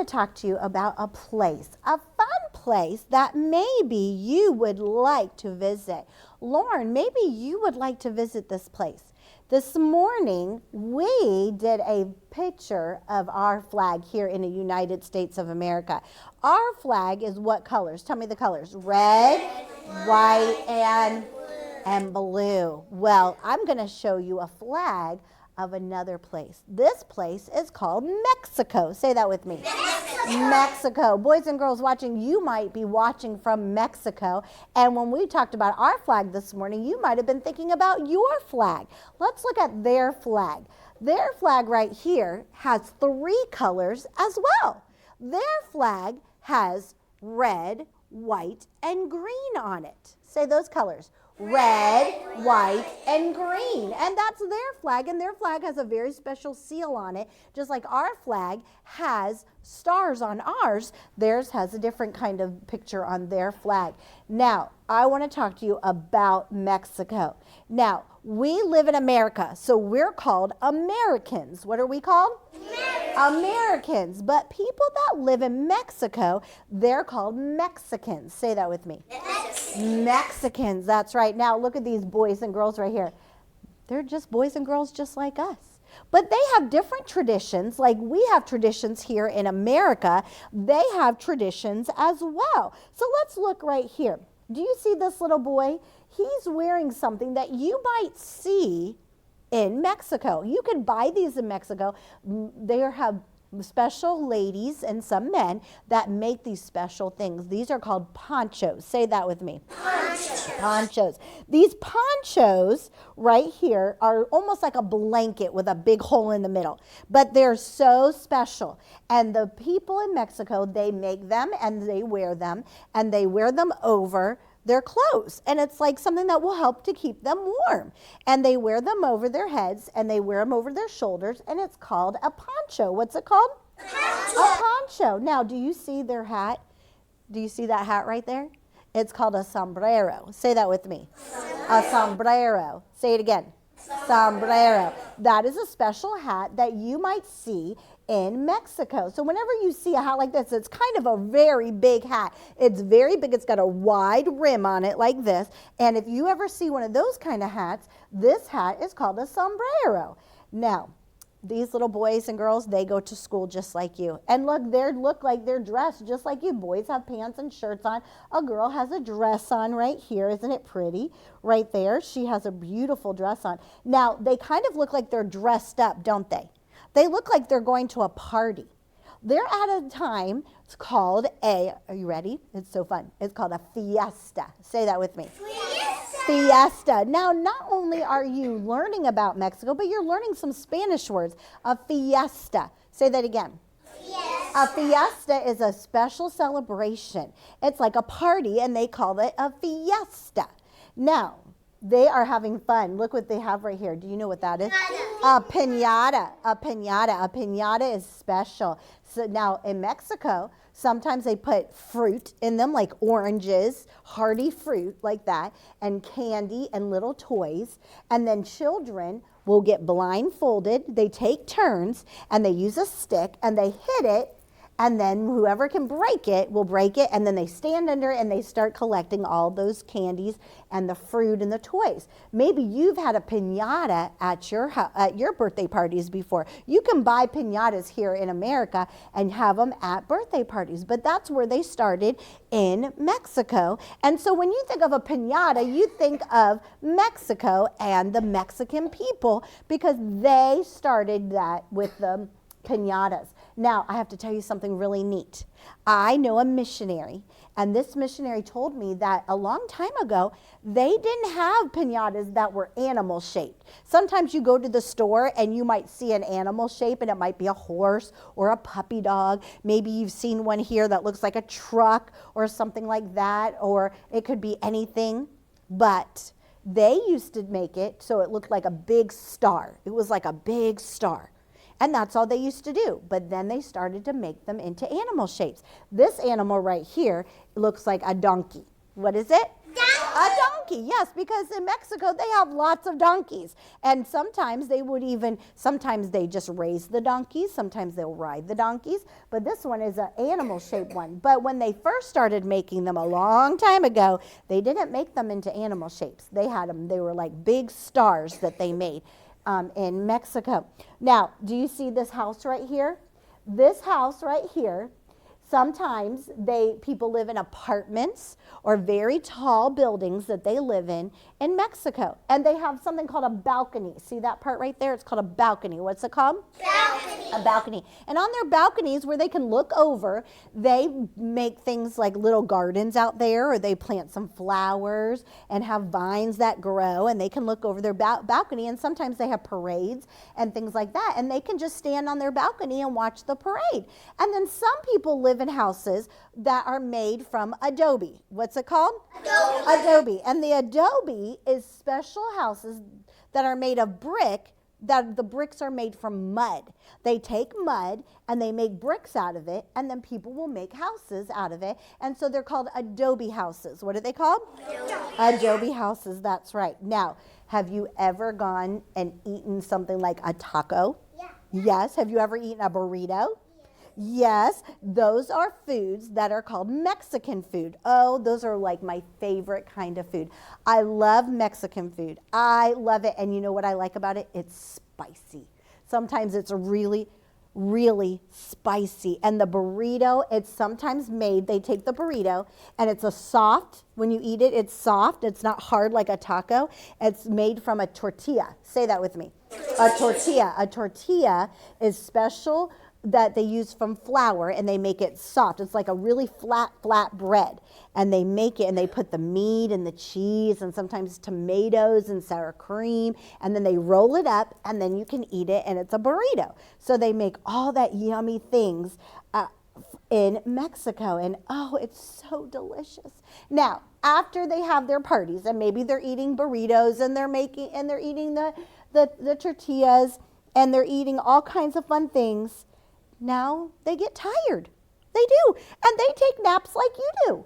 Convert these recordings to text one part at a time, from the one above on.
want to talk to you about a fun place that maybe you would like to visit. Lauren, maybe you would like to visit this place. This morning, we did a picture of our flag here in the United States of America. Our flag is what colors? Tell me the colors. Red, white, and blue. Well, I'm going to show you a flag of another place. This place is called Mexico. Say that with me. Mexico. Boys and girls watching, you might be watching from Mexico. And when we talked about our flag this morning, you might have been thinking about your flag. Let's look at their flag. Their flag right here has 3 colors as well. Their flag has red, white, and green on it. Say those colors. Red, white, and green. And that's their flag, and their flag has a very special seal on it. Just like our flag has stars on ours, theirs has a different kind of picture on their flag. Now, I want to talk to you about Mexico. Now, we live in America, so we're called Americans. What are we called? Americans. But people that live in Mexico, they're called Mexicans. Say that with me. Mexicans, that's right. Now look at these boys and girls right here. They're just boys and girls just like us. But they have different traditions. Like we have traditions here in America, they have traditions as well. So let's look right here. Do you see this little boy? He's wearing something that you might see in Mexico. You could buy these in Mexico. They have special ladies and some men that make these special things. These are called ponchos. Say that with me. Ponchos. Ponchos. These ponchos right here are almost like a blanket with a big hole in the middle, but they're so special. And the people in Mexico, they make them and they wear them over their clothes, and it's like something that will help to keep them warm. And they wear them over their heads and they wear them over their shoulders, and it's called a poncho. What's it called? A poncho. Now, do you see their hat? Do you see that hat right there? It's called a sombrero. Say that with me. A sombrero. Say it again. Sombrero. That is a special hat that you might see in Mexico. So whenever you see a hat like this, it's kind of a very big hat. It's very big. It's got a wide rim on it like this. And if you ever see one of those kind of hats, this hat is called a sombrero. Now, these little boys and girls, they go to school just like you. And look, they look like they're dressed just like you. Boys have pants and shirts on. A girl has a dress on right here. Isn't it pretty? Right there. She has a beautiful dress on. Now, they kind of look like they're dressed up, don't they? They look like they're going to a party. They're at a time, it's called are you ready? It's so fun. It's called a fiesta. Say that with me. Fiesta. Now, not only are you learning about Mexico, but you're learning some Spanish words. A fiesta. Say that again. Fiesta. A fiesta is a special celebration. It's like a party, and they call it a fiesta. Now, they are having fun. Look what they have right here. Do you know what that is? A piñata. A piñata. A piñata is special. So now in Mexico, sometimes they put fruit in them, like oranges, hearty fruit like that, and candy and little toys. And then children will get blindfolded. They take turns, and they use a stick, and they hit it. And then whoever can break it will break it, and then they stand under it and they start collecting all those candies and the fruit and the toys. Maybe you've had a piñata at your birthday parties before. You can buy piñatas here in America and have them at birthday parties, but that's where they started in Mexico. And so when you think of a piñata, you think of Mexico and the Mexican people because they started that with the piñatas. Now, I have to tell you something really neat. I know a missionary, and this missionary told me that a long time ago, they didn't have piñatas that were animal shaped. Sometimes you go to the store and you might see an animal shape, and it might be a horse or a puppy dog. Maybe you've seen one here that looks like a truck or something like that, or it could be anything. But they used to make it so it looked like a big star. It was like a big star. And that's all they used to do. But then they started to make them into animal shapes. This animal right here looks like a donkey. What is it? Donkey. A donkey, yes, because in Mexico they have lots of donkeys. And sometimes sometimes they just raise the donkeys, sometimes they'll ride the donkeys, but this one is an animal-shaped one. But when they first started making them a long time ago, they didn't make them into animal shapes. They were like big stars that they made in Mexico. Now, do you see this house right here? This house right here, sometimes people live in apartments or very tall buildings that they live in Mexico. And they have something called a balcony. See that part right there? It's called a balcony. What's it called? Balcony. A balcony. And on their balconies where they can look over, they make things like little gardens out there, or they plant some flowers and have vines that grow, and they can look over their balcony. And sometimes they have parades and things like that. And they can just stand on their balcony and watch the parade. And then some people live in houses that are made from adobe. What's it called? Adobe. Adobe. And the adobe is special houses that are made of brick, that the bricks are made from mud. They take mud and they make bricks out of it, and then people will make houses out of it. And so they're called adobe houses. What are they called? Adobe houses, that's right. Now, have you ever gone and eaten something like a taco? Yeah. Yes. Have you ever eaten a burrito? Yes, those are foods that are called Mexican food. Oh, those are like my favorite kind of food. I love Mexican food. I love it. And you know what I like about it? It's spicy. Sometimes it's really, really spicy. And the burrito, it's sometimes made, they take the burrito and it's a soft, when you eat it, it's soft. It's not hard like a taco. It's made from a tortilla. Say that with me. A tortilla. A tortilla is special that they use from flour, and they make it soft. It's like a really flat bread. And they make it, and they put the meat and the cheese and sometimes tomatoes and sour cream, and then they roll it up, and then you can eat it, and it's a burrito. So they make all that yummy things in Mexico, and oh, it's so delicious. Now, after they have their parties, and maybe they're eating burritos, and they're eating the tortillas, and they're eating all kinds of fun things, now they get tired. They do. And they take naps like you do.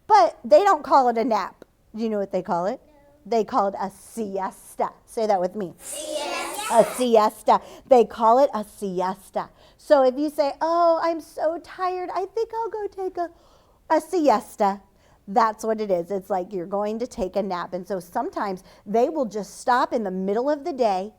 But they don't call it a nap. Do you know what they call it? No. They call it a siesta. Say that with me. Siesta. A siesta. They call it a siesta. So if you say, oh, I'm so tired, I think I'll go take a siesta. That's what it is. It's like you're going to take a nap. And so sometimes they will just stop in the middle of the day.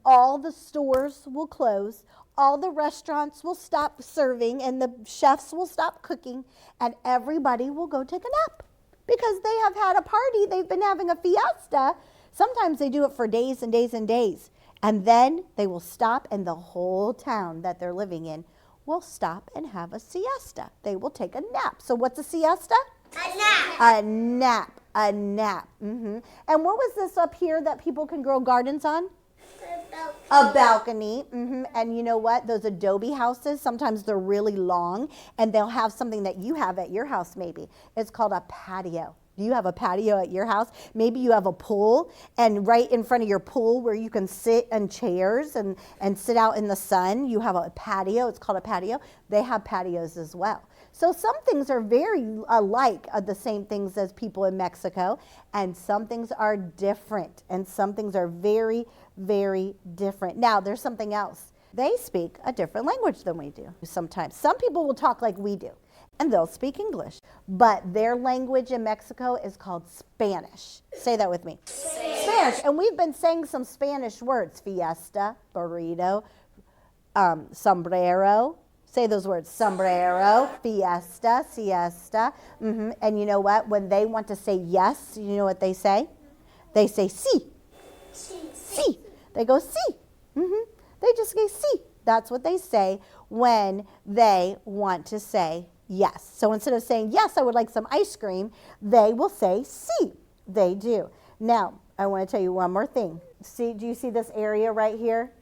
All the stores will close. All the restaurants will stop serving, and the chefs will stop cooking, and everybody will go take a nap because they have had a party. They've been having a fiesta. Sometimes they do it for days and days and days. And then they will stop, and the whole town that they're living in will stop and have a siesta. They will take a nap. So what's a siesta? A nap. A nap. A nap. Mm-hmm. And what was this up here that people can grow gardens on? A balcony. Mm-hmm. And you know what? Those adobe houses, sometimes they're really long, and they'll have something that you have at your house maybe. It's called a patio. Do you have a patio at your house? Maybe you have a pool, and right in front of your pool where you can sit in chairs and sit out in the sun, you have a patio. It's called a patio. They have patios as well. So some things are very alike, the same things as people in Mexico, and some things are different, and some things are very, very different. Now, there's something else. They speak a different language than we do sometimes. Some people will talk like we do, and they'll speak English, but their language in Mexico is called Spanish. Say that with me. Spanish. And we've been saying some Spanish words: fiesta, burrito, sombrero. Say those words: sombrero, fiesta, siesta. Mm-hmm. And you know what? When they want to say yes, you know what they say? They say sí. Sí. They go sí. Mm-hmm. They just say sí. That's what they say when they want to say yes. So instead of saying, yes, I would like some ice cream, they will say sí. They do. Now, I want to tell you one more thing. See, do you see this area right here?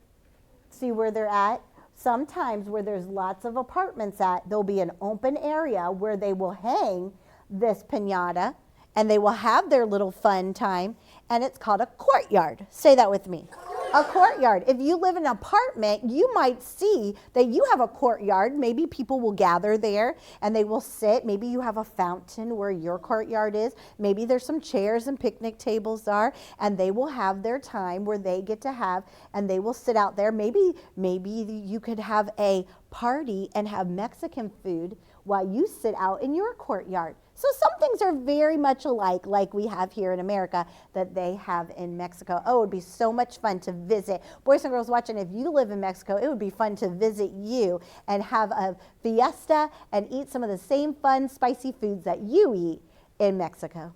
See where they're at? Sometimes where there's lots of apartments at, there'll be an open area where they will hang this piñata, and they will have their little fun time, and it's called a courtyard. Say that with me. A courtyard. If you live in an apartment, you might see that you have a courtyard. Maybe people will gather there and they will sit. Maybe you have a fountain where your courtyard is. Maybe there's some chairs and picnic tables are, and they will have their time where they get to have, and they will sit out there. Maybe you could have a party and have Mexican food while you sit out in your courtyard. So some things are very much alike, like we have here in America, that they have in Mexico. Oh, it would be so much fun to visit. Boys and girls watching, if you live in Mexico, it would be fun to visit you and have a fiesta and eat some of the same fun, spicy foods that you eat in Mexico.